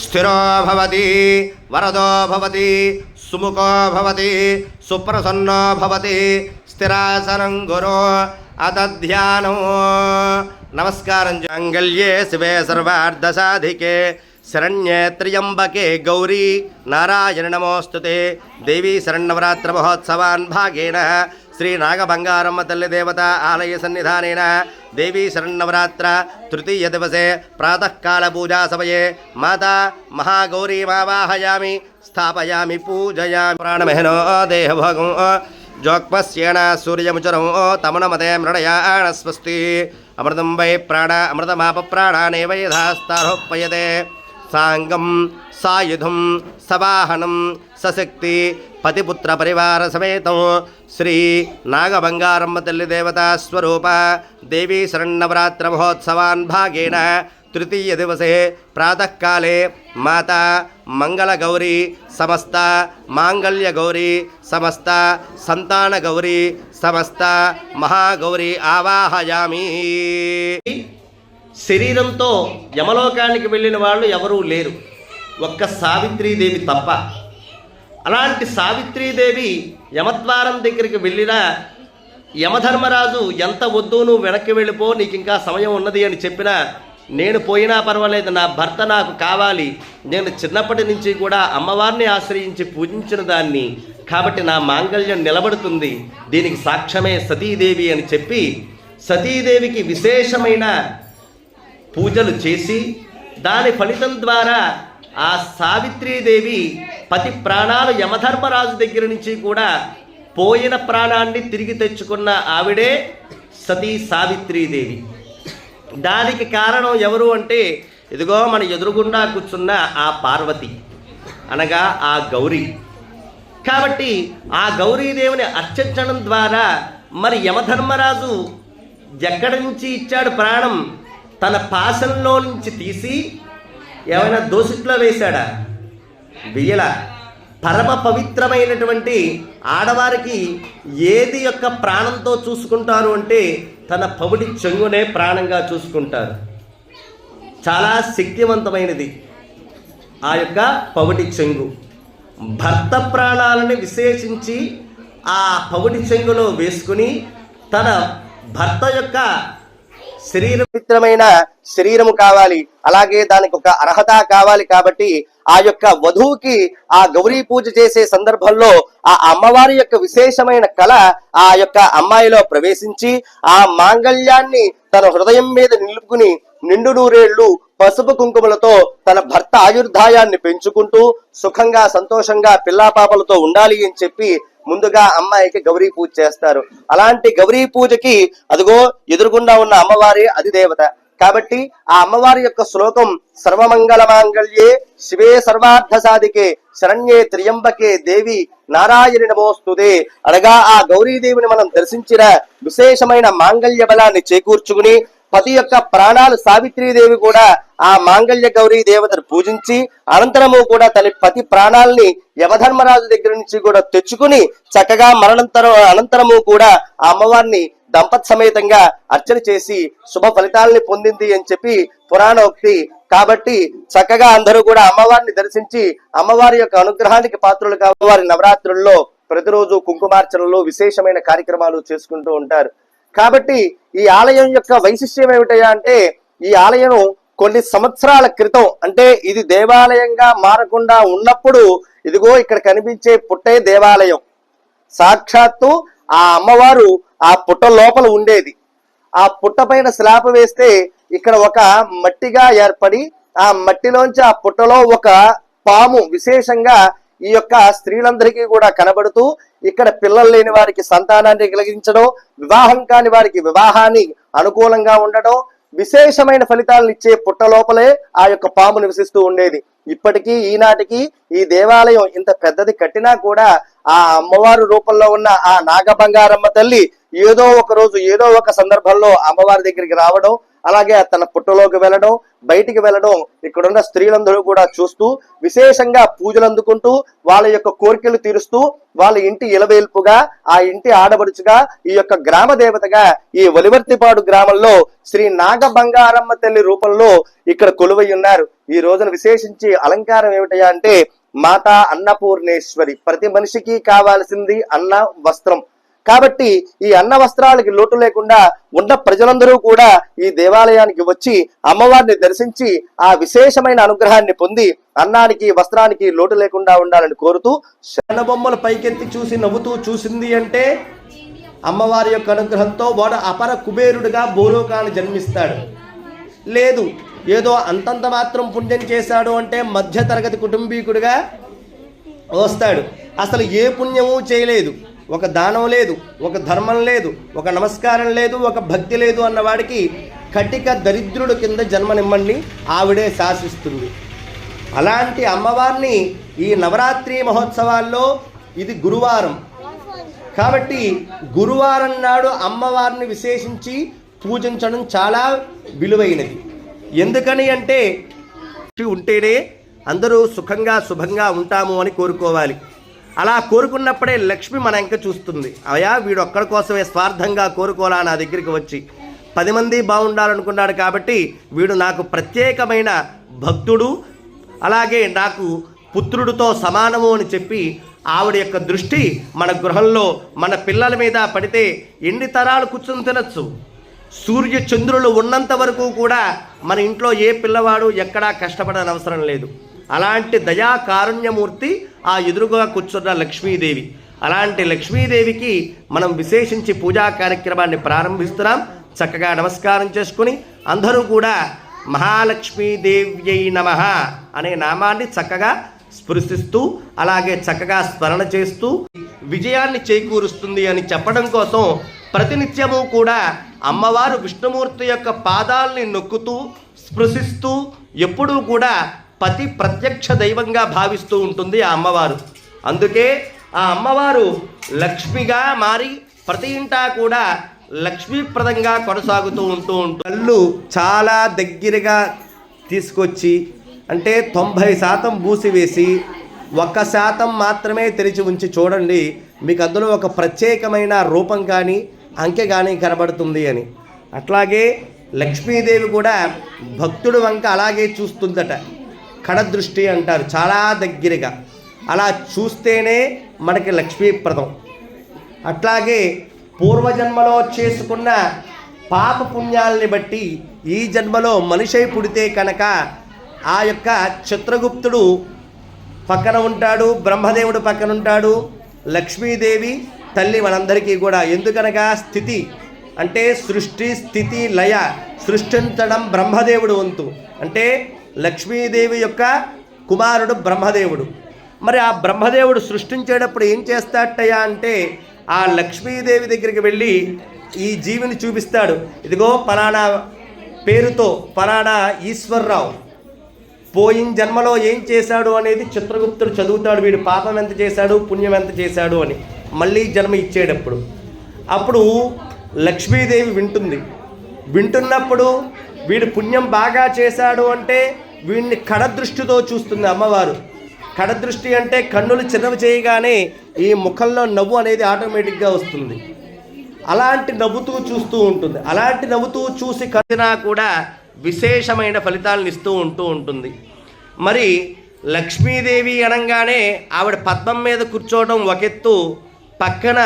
స్థిరో భవతి వరదో భవతి సుముఖో భవతి సుప్రసన్నో భవతి స్థిరాసనం గురో అతధ్యానో. నమస్కారం. మాంగళ్యే శివే సర్వార్థసాధికే శరణ్యే త్ర్యంబకే గౌరీ నారాయణ నమోస్తుతే. దేవీ శరణవరాత్ర మహోత్సవాన్ భాగేన శ్రీ నాగబంగారమ్మ తల్లి దేవత ఆలయ సన్నిధానేన దేవీ శరణవరాత్ర తృతీయ దివసే ప్రాతకాల పూజా సమయే మాతా మహాగౌరీమావాహయామి స్థాపయామి పూజయామి. ప్రాణమహనో దేహభోగం జోక్మస్యేణ సూర్యముచరం తమనమతే మృడయాణ స్వస్తి. అమృతం వై ప్రాణ అమృతమాప ప్రాణానే వై యథాస్తారోపయతే. సాంగం సాయుధం సవాహనం సశక్తి పతిపుత్ర పరివార సమేతం శ్రీ నాగబంగారమ్మ తల్లి దేవతా స్వరూప దేవీ శరణవరాత్ర మహోత్సవాన్ భాగేన తృతీయ దివసే ప్రాతకాలే మాతా మంగళగౌరీ సమస్త మాంగళ్య గౌరీ సమస్త సంతాన గౌరీ సమస్త మహాగౌరీ ఆవాహయామి. శరీరంతో యమలోకానికి వెళ్ళిన వాళ్ళు ఎవరూ లేరు, ఒక్క సావిత్రీదేవి తప్ప. అలాంటి సావిత్రీదేవి యమద్వారం దగ్గరికి వెళ్ళినా యమధర్మరాజు ఎంత వద్దు నువ్వు వెనక్కి వెళ్ళిపో, నీకు ఇంకా సమయం ఉన్నది అని చెప్పినా నేను పోయినా పర్వాలేదు, నా భర్త నాకు కావాలి, నేను చిన్నప్పటి నుంచి కూడా అమ్మవారిని ఆశ్రయించి పూజించిన దాన్ని, కాబట్టి నా మాంగళ్యం నిలబడుతుంది, దీనికి సాక్ష్యమే సతీదేవి అని చెప్పి సతీదేవికి విశేషమైన పూజలు చేసి దాని ఫలితం ద్వారా ఆ సావిత్రీదేవి పతి ప్రాణాలు యమధర్మరాజు దగ్గర నుంచి కూడా పోయిన ప్రాణాన్ని తిరిగి తెచ్చుకున్న ఆవిడే సతీ సావిత్రీదేవి. దానికి కారణం ఎవరు అంటే ఇదిగో మన ఎదురుగుండా కూర్చున్న ఆ పార్వతి అనగా ఆ గౌరీ. కాబట్టి ఆ గౌరీదేవిని అర్చించడం ద్వారా మరి యమధర్మరాజు ఎక్కడి నుంచి ఇచ్చాడు ప్రాణం? తన పాశంలో నుంచి తీసి ఏమైనా దోసిట్లో వేశాడా? వెయ్యలా. పరమ పవిత్రమైనటువంటి ఆడవారికి ఏది యొక్క ప్రాణంతో చూసుకుంటారు అంటే తన పవిడి చెంగునే ప్రాణంగా చూసుకుంటారు. చాలా శక్తివంతమైనది ఆ యొక్క పవిడి చెంగు. భర్త ప్రాణాలని విశేషించి ఆ పవిడి చెంగులో వేసుకుని తన భర్త యొక్క పవిత్రమైన శరీరము కావాలి, అలాగే దానికి ఒక అర్హత కావాలి. కాబట్టి ఆ యొక్క వధువుకి ఆ గౌరీ పూజ చేసే సందర్భంలో ఆ అమ్మవారి యొక్క విశేషమైన కళ ఆ యొక్క అమ్మాయిలో ప్రవేశించి ఆ మాంగళ్యాన్ని తన హృదయం మీద నిలుపుకుని నిండు నూరేళ్లు పసుపు కుంకుమలతో తన భర్త ఆయుర్దాయాన్ని పెంచుకుంటూ సుఖంగా సంతోషంగా పిల్లాపాపలతో ఉండాలి అని చెప్పి ముందుగా అమ్మాయికి గౌరీ పూజ చేస్తారు. అలాంటి గౌరీ పూజకి అదిగో ఎదురుగుండా ఉన్న అమ్మవారి అధిదేవత. కాబట్టి ఆ అమ్మవారి యొక్క శ్లోకం సర్వమంగళ మాంగళ్యే శివే సర్వార్థ సాధికే శరణ్యే త్ర్యంబకే దేవి నారాయణి నమోస్తుతే. అనగా ఆ గౌరీదేవిని మనం దర్శించిన విశేషమైన మాంగళ్య బలాన్ని చేకూర్చుకుని పతి యొక్క ప్రాణాలు సావిత్రీదేవి కూడా ఆ మాంగళ్య గౌరీ దేవతను పూజించి అనంతరము కూడా తన పతి ప్రాణాలని యమధర్మరాజు దగ్గర నుంచి కూడా తెచ్చుకుని చక్కగా అనంతరము కూడా ఆ అమ్మవారిని దంపత్ సమేతంగా అర్చన చేసి శుభ ఫలితాలని పొందింది అని చెప్పి పురాణోక్తి. కాబట్టి చక్కగా అందరూ కూడా అమ్మవారిని దర్శించి అమ్మవారి యొక్క అనుగ్రహానికి పాత్రులు కావాలి. నవరాత్రుల్లో ప్రతిరోజు కుంకుమార్చనలో విశేషమైన కార్యక్రమాలు చేసుకుంటూ ఉంటారు. కాబట్టి ఈ ఆలయం యొక్క వైశిష్ట్యం ఏమిటయా అంటే ఈ ఆలయం కొన్ని సంవత్సరాల క్రితం అంటే ఇది దేవాలయంగా మారకుండా ఉన్నప్పుడు ఇదిగో ఇక్కడ కనిపించే పుట్టే దేవాలయం. సాక్షాత్తు ఆ అమ్మవారు ఆ పుట్ట లోపల ఉండేది. ఆ పుట్ట పైన స్లాబ్ వేస్తే ఇక్కడ ఒక మట్టిగా ఏర్పడి ఆ మట్టిలోంచి ఆ పుట్టలో ఒక పాము విశేషంగా ఈ యొక్క స్త్రీలందరికీ కూడా కనబడుతూ ఇక్కడ పిల్లలు లేని వారికి సంతానాన్ని కలిగించడం, వివాహం కాని వారికి వివాహాన్ని అనుకూలంగా ఉండడం, విశేషమైన ఫలితాలను ఇచ్చే పుట్ట లోపలే ఆ యొక్క పాము నివసిస్తూ ఉండేది. ఇప్పటికీ ఈనాటికి ఈ దేవాలయం ఇంత పెద్దది కట్టినా కూడా ఆ అమ్మవారి రూపంలో ఉన్న ఆ నాగబంగారమ్మ తల్లి ఏదో ఒక రోజు ఏదో ఒక సందర్భంలో అమ్మవారి దగ్గరికి రావడం, అలాగే తన పుట్టలోకి వెళ్ళడం, బయటికి వెళ్ళడం ఇక్కడున్న స్త్రీలందరూ కూడా చూస్తూ విశేషంగా పూజలు అందుకుంటూ వాళ్ళ యొక్క కోరికలు తీరుస్తూ వాళ్ళ ఇంటి ఇలవేల్పుగా, ఆ ఇంటి ఆడబడుచుగా, ఈ యొక్క గ్రామ దేవతగా ఈ ఒలివర్తిపాడు గ్రామంలో శ్రీ నాగ బంగారమ్మ తల్లి రూపంలో ఇక్కడ కొలువై ఉన్నారు. ఈ రోజున విశేషించి అలంకారం ఏమిటయా అంటే మాతా అన్నపూర్ణేశ్వరి. ప్రతి మనిషికి కావాల్సింది అన్న వస్త్రం కాబట్టి ఈ అన్న వస్త్రాలకి లోటు లేకుండా ఉన్న ప్రజలందరూ కూడా ఈ దేవాలయానికి వచ్చి అమ్మవారిని దర్శించి ఆ విశేషమైన అనుగ్రహాన్ని పొంది అన్నానికి వస్త్రానికి లోటు లేకుండా ఉండాలని కోరుతూ శనబొమ్మల పైకెత్తి చూసి నవ్వుతూ చూసింది అంటే అమ్మవారి యొక్క అనుగ్రహంతో వాడు అపర కుబేరుడిగా భూలోకాన్ని జన్మిస్తాడు. లేదు ఏదో అంతంత మాత్రం పుణ్యం చేశాడు అంటే మధ్య తరగతి కుటుంబీకుడిగా వస్తాడు. అసలు ఏ పుణ్యము చేయలేదు, ఒక దానం లేదు, ఒక ధర్మం లేదు, ఒక నమస్కారం లేదు, ఒక భక్తి లేదు అన్నవాడికి కటిక దరిద్రుడు కింద జన్మనిమ్మని ఆవిడే శాసిస్తుంది. అలాంటి అమ్మవారిని ఈ నవరాత్రి మహోత్సవాల్లో ఇది గురువారం కాబట్టి గురువారం నాడు అమ్మవారిని విశేషించి పూజించడం చాలా విలువైనది. ఎందుకని అంటే ఉంటేనే అందరూ సుఖంగా శుభంగా ఉంటాము అని కోరుకోవాలి. అలా కోరుకున్నప్పుడే లక్ష్మి మన ఇంక చూస్తుంది. అయ్యా వీడు ఒక్కడి కోసమే స్వార్థంగా కోరుకోలా నా దగ్గరికి వచ్చి 10 మంది బాగుండాలనుకున్నాడు కాబట్టి వీడు నాకు ప్రత్యేకమైన భక్తుడు, అలాగే నాకు పుత్రుడితో సమానము అని చెప్పి ఆవిడ యొక్క దృష్టి మన గృహంలో మన పిల్లల మీద పడితే ఎన్ని తరాలు కూర్చొని తినచ్చు. సూర్య చంద్రులు ఉన్నంత వరకు కూడా మన ఇంట్లో ఏ పిల్లవాడు ఎక్కడా కష్టపడని అవసరం లేదు. అలాంటి దయా కారుణ్యమూర్తి ఆ ఎదురుగా కూర్చున్న లక్ష్మీదేవి. అలాంటి లక్ష్మీదేవికి మనం విశేషించి పూజా కార్యక్రమాన్ని ప్రారంభిస్తున్నాం. చక్కగా నమస్కారం చేసుకుని అందరూ కూడా మహాలక్ష్మీదేవ్యై నమః అనే నామాన్ని చక్కగా స్పృశిస్తూ అలాగే చక్కగా స్మరణ చేస్తూ విజయాన్ని చేకూరుస్తుంది అని చెప్పడం కోసం ప్రతినిత్యము కూడా అమ్మవారు విష్ణుమూర్తి యొక్క పాదాలని నొక్కుతూ స్పృశిస్తూ ఎప్పుడూ కూడా పతి ప్రత్యక్ష దైవంగా భావిస్తూ ఉంటుంది ఆ అమ్మవారు. అందుకే ఆ అమ్మవారు లక్ష్మిగా మారి ప్రతి ఇంటా కూడా లక్ష్మీప్రదంగా కొనసాగుతూ ఉంటుంది. కళ్ళు చాలా దగ్గరగా తీసుకొచ్చి అంటే 90% మూసివేసి 1% మాత్రమే తెరిచి ఉంచి చూడండి, మీకు అందులో ఒక ప్రత్యేకమైన రూపం కానీ అంకె కానీ కనబడుతుంది అని. అట్లాగే లక్ష్మీదేవి కూడా భక్తుడు వంక అలాగే చూస్తుందట. కడదృష్టి అంటారు, చాలా దగ్గరగా అలా చూస్తేనే మనకి లక్ష్మీప్రదం. అట్లాగే పూర్వజన్మలో చేసుకున్న పాప పుణ్యాలని బట్టి ఈ జన్మలో మనిషి పుడితే కనుక ఆ యొక్క చిత్రగుప్తుడు పక్కన ఉంటాడు, బ్రహ్మదేవుడు పక్కన ఉంటాడు, లక్ష్మీదేవి తల్లి మనందరికీ కూడా. ఎందుకనగా స్థితి అంటే సృష్టి స్థితి లయ సృష్టించడం బ్రహ్మదేవుడు వంతు. అంటే లక్ష్మీదేవి యొక్క కుమారుడు బ్రహ్మదేవుడు. మరి ఆ బ్రహ్మదేవుడు సృష్టించేటప్పుడు ఏం చేస్తాడయ్యా అంటే ఆ లక్ష్మీదేవి దగ్గరికి వెళ్ళి ఈ జీవిని చూపిస్తాడు. ఇదిగో పలానా పేరుతో పలానా ఈశ్వర్రావు పోయిన జన్మలో ఏం చేశాడు అనేది చిత్రగుప్తుడు చదువుతాడు. వీడు పాపం ఎంత చేశాడు పుణ్యం ఎంత చేశాడు అని మళ్ళీ జన్మ ఇచ్చేటప్పుడు. అప్పుడు లక్ష్మీదేవి వింటుంది. వింటున్నప్పుడు వీడు పుణ్యం బాగా చేశాడు అంటే వీడిని కడదృష్టితో చూస్తుంది అమ్మవారు. కడదృష్టి అంటే కన్నులు చిన్నవి చేయగానే ఈ ముఖంలో నవ్వు అనేది ఆటోమేటిక్గా వస్తుంది. అలాంటి నవ్వుతూ చూస్తూ ఉంటుంది. అలాంటి నవ్వుతూ చూసి కదినా కూడా విశేషమైన ఫలితాలను ఇస్తూ ఉంటుంది. మరి లక్ష్మీదేవి అనగానే ఆవిడ పద్మం మీద కూర్చోవడం ఒకెత్తు, పక్కన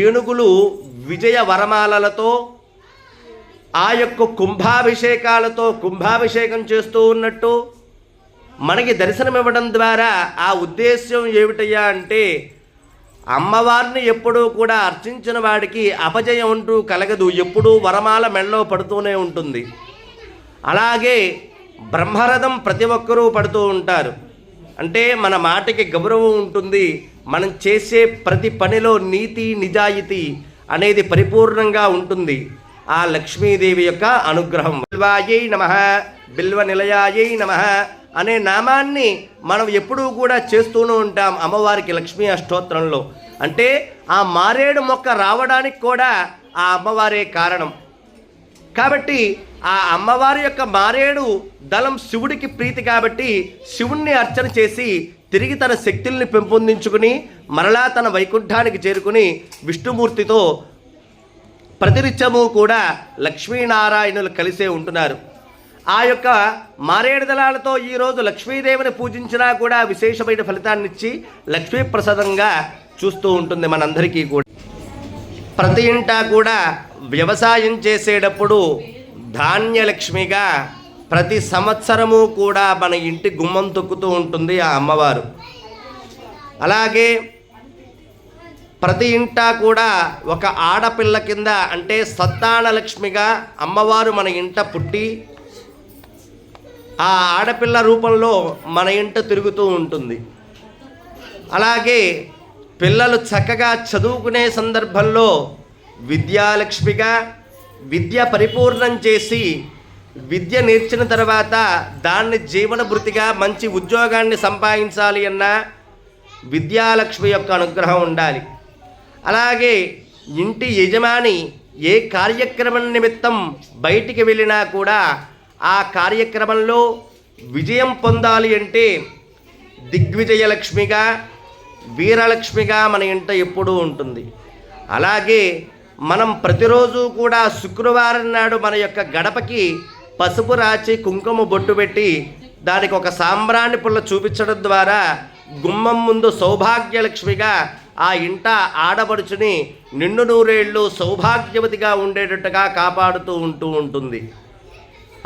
ఏనుగులు విజయ వరమాలలతో ఆ యొక్క కుంభాభిషేకాలతో కుంభాభిషేకం చేస్తూ ఉన్నట్టు మనకి దర్శనమివ్వడం ద్వారా ఆ ఉద్దేశ్యం ఏమిటయ్యా అంటే అమ్మవారిని ఎప్పుడూ కూడా అర్చించిన వాడికి అపజయం అంటూ కలగదు, ఎప్పుడూ వరమాల మెళ్ళలో పడుతూనే ఉంటుంది. అలాగే బ్రహ్మరథం ప్రతి ఒక్కరూ పడుతూ ఉంటారు. అంటే మన మాటకి గౌరవం ఉంటుంది, మనం చేసే ప్రతి పనిలో నీతి నిజాయితీ అనేది పరిపూర్ణంగా ఉంటుంది. ఆ లక్ష్మీదేవి యొక్క అనుగ్రహం. బిల్వాయై నమః, బిల్వ నిలయాయై నమః అనే నామాన్ని మనం ఎప్పుడూ కూడా చేస్తూనే ఉంటాం అమ్మవారికి లక్ష్మీ అష్టోత్తరంలో. అంటే ఆ మారేడు మొక్క రావడానికి కూడా ఆ అమ్మవారే కారణం. కాబట్టి ఆ అమ్మవారి యొక్క మారేడు దళం శివుడికి ప్రీతి కాబట్టి శివుణ్ణి అర్చన చేసి తిరిగి తన శక్తుల్ని పెంపొందించుకుని మరలా తన వైకుంఠానికి చేరుకుని విష్ణుమూర్తితో ప్రతినిత్యము కూడా లక్ష్మీనారాయణులు కలిసే ఉంటున్నారు. ఆ యొక్క మారేడు దళాలతో ఈరోజు లక్ష్మీదేవిని పూజించినా కూడా విశేషమైన ఫలితాన్నిచ్చి లక్ష్మీప్రసాదంగా చూస్తూ ఉంటుంది మనందరికీ కూడా. ప్రతి ఇంటా కూడా వ్యవసాయం చేసేటప్పుడు ధాన్యలక్ష్మిగా ప్రతి సంవత్సరము కూడా మన ఇంటి గుమ్మం తొక్కుతూ ఉంటుంది ఆ అమ్మవారు. అలాగే ప్రతి ఇంటా కూడా ఒక ఆడపిల్ల కింద అంటే సంతానలక్ష్మిగా అమ్మవారు మన ఇంట పుట్టి ఆ ఆడపిల్ల రూపంలో మన ఇంట తిరుగుతూ ఉంటుంది. అలాగే పిల్లలు చక్కగా చదువుకునే సందర్భంలో విద్యాలక్ష్మిగా విద్య పరిపూర్ణం చేసి విద్య నేర్చిన తర్వాత దాన్ని జీవన భృతిగా మంచి ఉద్యోగాన్ని సంపాదించాలి అన్న విద్యాలక్ష్మి యొక్క అనుగ్రహం ఉండాలి. అలాగే ఇంటి యజమాని ఏ కార్యక్రమం నిమిత్తం బయటికి వెళ్ళినా కూడా ఆ కార్యక్రమంలో విజయం పొందాలి అంటే దిగ్విజయలక్ష్మిగా వీరలక్ష్మిగా మన ఇంట ఎప్పుడూ ఉంటుంది. అలాగే మనం ప్రతిరోజు కూడా శుక్రవారం నాడు మన యొక్క గడపకి పసుపు రాచి కుంకుమ బొట్టు పెట్టి దానికి ఒక సాంబ్రాణి పుల్ల చూపించడం ద్వారా గుమ్మం ముందు సౌభాగ్యలక్ష్మిగా ఆ ఇంట ఆడపడుచుని నిండు నూరేళ్ళు సౌభాగ్యవతిగా ఉండేటట్టుగా కాపాడుతూ ఉంటుంది.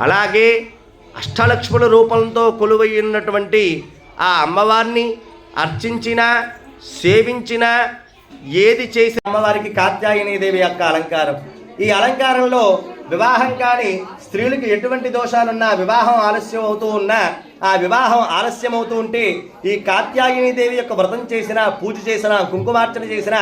అలాగే అష్టలక్ష్ముల రూపంతో కొలువైనటువంటి ఆ అమ్మవారిని అర్చించినా సేవించినా ఏది చేసి అమ్మవారికి కాత్యాయనీదేవి యొక్క అలంకారం. ఈ అలంకారంలో వివాహం కాని స్త్రీలకు ఎటువంటి దోషాలున్నా వివాహం ఆలస్యం అవుతూ ఉన్నా ఆ వివాహం ఆలస్యం అవుతూ ఉంటే ఈ కాత్యాయనీదేవి యొక్క వ్రతం చేసిన పూజ చేసిన కుంకుమార్చన చేసిన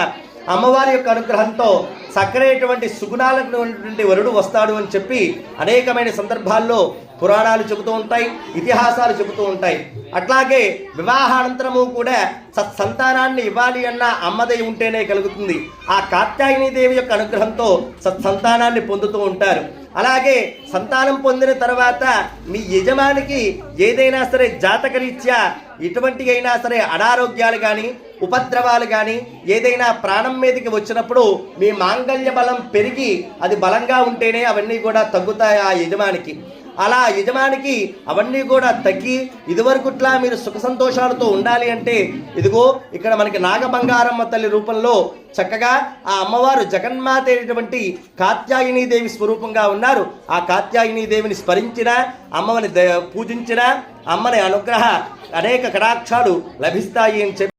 అమ్మవారి యొక్క అనుగ్రహంతో చక్కనైనటువంటి సుగుణాలటువంటి వరుడు వస్తాడు అని చెప్పి అనేకమైన సందర్భాల్లో పురాణాలు చెబుతూ ఉంటాయి, ఇతిహాసాలు చెబుతూ ఉంటాయి. అట్లాగే వివాహానంతరము కూడా సత్సంతానాన్ని ఇవ్వాలి అన్న అమ్మదై ఉంటేనే కలుగుతుంది. ఆ కాత్యాయనీదేవి యొక్క అనుగ్రహంతో సత్సంతానాన్ని పొందుతూ ఉంటారు. అలాగే సంతానం పొందిన తర్వాత మీ యజమానికి ఏదైనా సరే జాతకరీత్యా ఎటువంటి అయినా సరే అనారోగ్యాలు కానీ ఉపద్రవాలు కానీ ఏదైనా ప్రాణం మీదకి వచ్చినప్పుడు మీ మాంగళ్య బలం పెరిగి అది బలంగా ఉంటేనే అవన్నీ కూడా తగ్గుతాయి ఆ యజమానికి. అలా యజమానికి అవన్నీ కూడా తగ్గి ఇదివరకుట్లా మీరు సుఖ సంతోషాలతో ఉండాలి అంటే ఇదిగో ఇక్కడ మనకి నాగబంగారమ్మ తల్లి రూపంలో చక్కగా ఆ అమ్మవారు జగన్మాత అయినటువంటి కాత్యాయనీదేవి స్వరూపంగా ఉన్నారు. ఆ కాత్యాయనీదేవిని స్మరించిన అమ్మని పూజించిన అమ్మని అనుగ్రహ అనేక కటాక్షాలు లభిస్తాయి అని చెప్పి